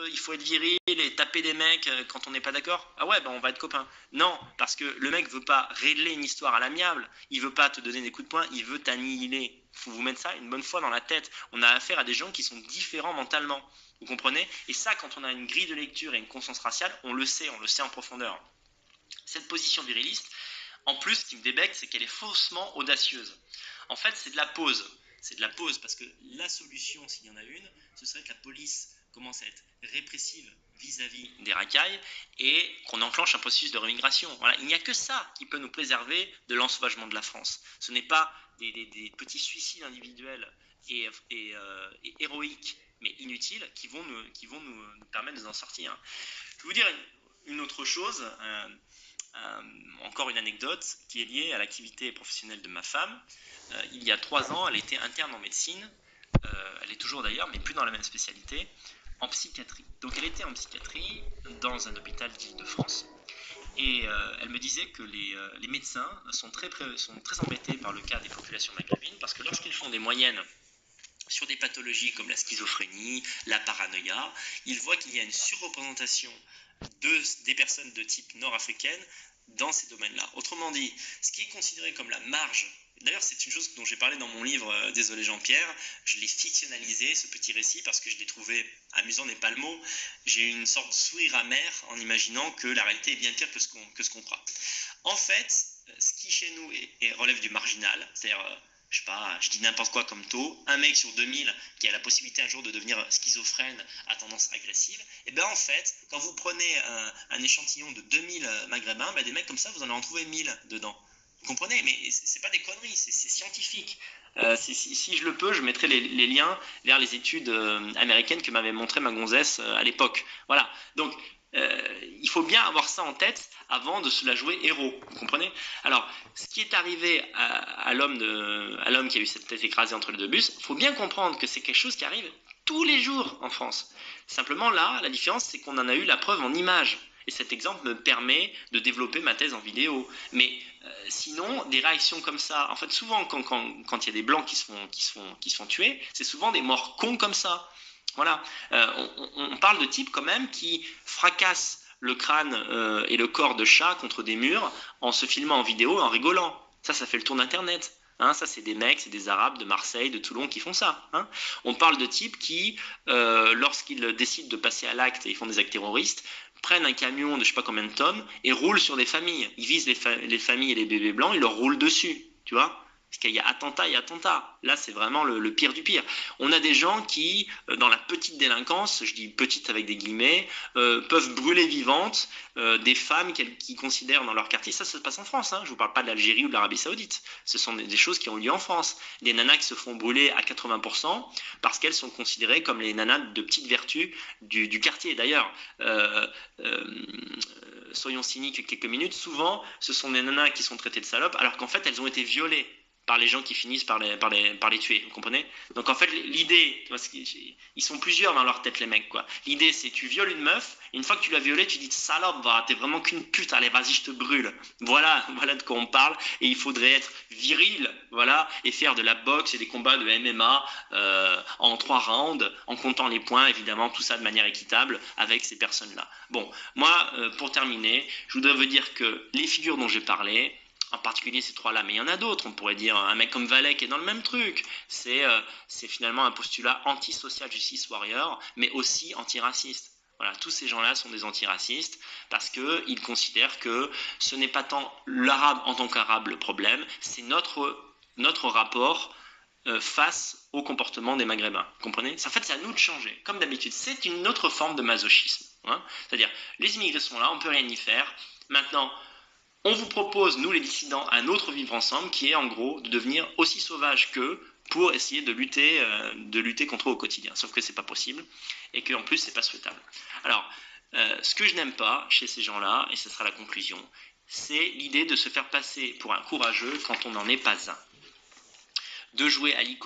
il faut être viril et taper des mecs quand on n'est pas d'accord. Ah ouais, ben on va être copains. Non, parce que le mec veut pas régler une histoire à l'amiable, il veut pas te donner des coups de poing, il veut t'annihiler. Faut vous mettre ça une bonne fois dans la tête. On a affaire à des gens qui sont différents mentalement. Vous comprenez? Et ça, quand on a une grille de lecture et une conscience raciale, on le sait en profondeur. Cette position viriliste, en plus, ce qui me débecte, c'est qu'elle est faussement audacieuse. En fait, c'est de la pause. C'est de la pause parce que la solution, s'il y en a une, ce serait que la police commence à être répressive vis-à-vis des racailles et qu'on enclenche un processus de rémigration. Voilà. Il n'y a que ça qui peut nous préserver de l'ensauvagement de la France. Ce n'est pas des petits suicides individuels et héroïques, mais inutiles, qui vont nous permettre de nous en sortir. Je vais vous dire une autre chose. Encore une anecdote qui est liée à l'activité professionnelle de ma femme. Il y a 3 ans, elle était interne en médecine, elle est toujours d'ailleurs, mais plus dans la même spécialité, en psychiatrie. Donc elle était en psychiatrie dans un hôpital d'Île-de-France. Et elle me disait que les médecins sont très embêtés par le cas des populations maghrébines, parce que lorsqu'ils font des moyennes sur des pathologies comme la schizophrénie, la paranoïa, ils voient qu'il y a une surreprésentation des personnes de type nord-africaine dans ces domaines-là. Autrement dit, ce qui est considéré comme la marge, d'ailleurs c'est une chose dont j'ai parlé dans mon livre Désolé Jean-Pierre, je l'ai fictionnalisé, ce petit récit, parce que je l'ai trouvé amusant n'est pas le mot, j'ai eu une sorte de sourire amer en imaginant que la réalité est bien pire que ce qu'on croit. En fait, ce qui chez nous relève du marginal, c'est-à-dire je sais pas, je dis n'importe quoi comme taux, un mec sur 2000 qui a la possibilité un jour de devenir schizophrène à tendance agressive, et bien en fait, quand vous prenez un échantillon de 2000 maghrébins, ben des mecs comme ça, vous en en trouvez 1000 dedans. Vous comprenez? Mais c'est pas des conneries, c'est scientifique. Si je le peux, je mettrai les liens vers les études américaines que m'avait montré ma gonzesse à l'époque. Voilà. Donc, il faut bien avoir ça en tête avant de se la jouer héros. Vous comprenez? Alors, ce qui est arrivé à l'homme qui a eu cette tête écrasée entre les deux bus, il faut bien comprendre que c'est quelque chose qui arrive tous les jours en France. Simplement là, la différence, c'est qu'on en a eu la preuve en images. Et cet exemple me permet de développer ma thèse en vidéo. Mais sinon, des réactions comme ça, en fait, souvent, quand il y a des blancs qui se font tuer, c'est souvent des morts cons comme ça. Voilà. On parle de types quand même qui fracassent le crâne et le corps de chat contre des murs en se filmant en vidéo, en rigolant. Ça fait le tour d'internet. Hein, ça, c'est des mecs, c'est des Arabes de Marseille, de Toulon qui font ça. Hein. On parle de types qui, lorsqu'ils décident de passer à l'acte et ils font des actes terroristes, prennent un camion de je sais pas combien de tonnes et roulent sur des familles. Ils visent les familles et les bébés blancs, ils leur roulent dessus. Tu vois? Parce qu'il y a attentat et attentat. Là, c'est vraiment le pire du pire. On a des gens qui, dans la petite délinquance, je dis petite avec des guillemets, peuvent brûler vivantes des femmes qui considèrent dans leur quartier. Ça se passe en France. Hein. Je ne vous parle pas de l'Algérie ou de l'Arabie Saoudite. Ce sont des choses qui ont lieu en France. Des nanas qui se font brûler à 80% parce qu'elles sont considérées comme les nanas de petite vertu du quartier. D'ailleurs, soyons cyniques quelques minutes, souvent, ce sont des nanas qui sont traitées de salopes alors qu'en fait, elles ont été violées par les gens qui finissent par les tuer, vous comprenez? Donc en fait, l'idée, ils sont plusieurs dans leur tête les mecs, quoi. L'idée c'est tu violes une meuf, et une fois que tu l'as violée, tu dis salope, va, t'es vraiment qu'une pute, allez vas-y je te brûle. Voilà de quoi on parle, et il faudrait être viril, voilà, et faire de la boxe et des combats de MMA en 3 rounds, en comptant les points, évidemment, tout ça de manière équitable avec ces personnes-là. Bon, moi, pour terminer, je voudrais vous dire que les figures dont j'ai parlé, en particulier ces 3-là, mais il y en a d'autres, on pourrait dire un mec comme Vallet qui est dans le même truc, c'est finalement un postulat anti-social justice warrior, mais aussi antiraciste. Voilà, tous ces gens-là sont des antiracistes parce qu'ils considèrent que ce n'est pas tant l'arabe en tant qu'arabe le problème, c'est notre rapport face au comportement des maghrébins. Vous comprenez? En fait, c'est à nous de changer. Comme d'habitude, c'est une autre forme de masochisme. Hein. C'est-à-dire, les immigrés sont là, on ne peut rien y faire. Maintenant, on vous propose, nous les dissidents, un autre vivre ensemble qui est en gros de devenir aussi sauvage qu'eux pour essayer de lutter contre eux au quotidien. Sauf que c'est pas possible et qu'en plus c'est pas souhaitable. Alors, ce que je n'aime pas chez ces gens-là, et ce sera la conclusion, c'est l'idée de se faire passer pour un courageux quand on n'en est pas un. De jouer à l'icône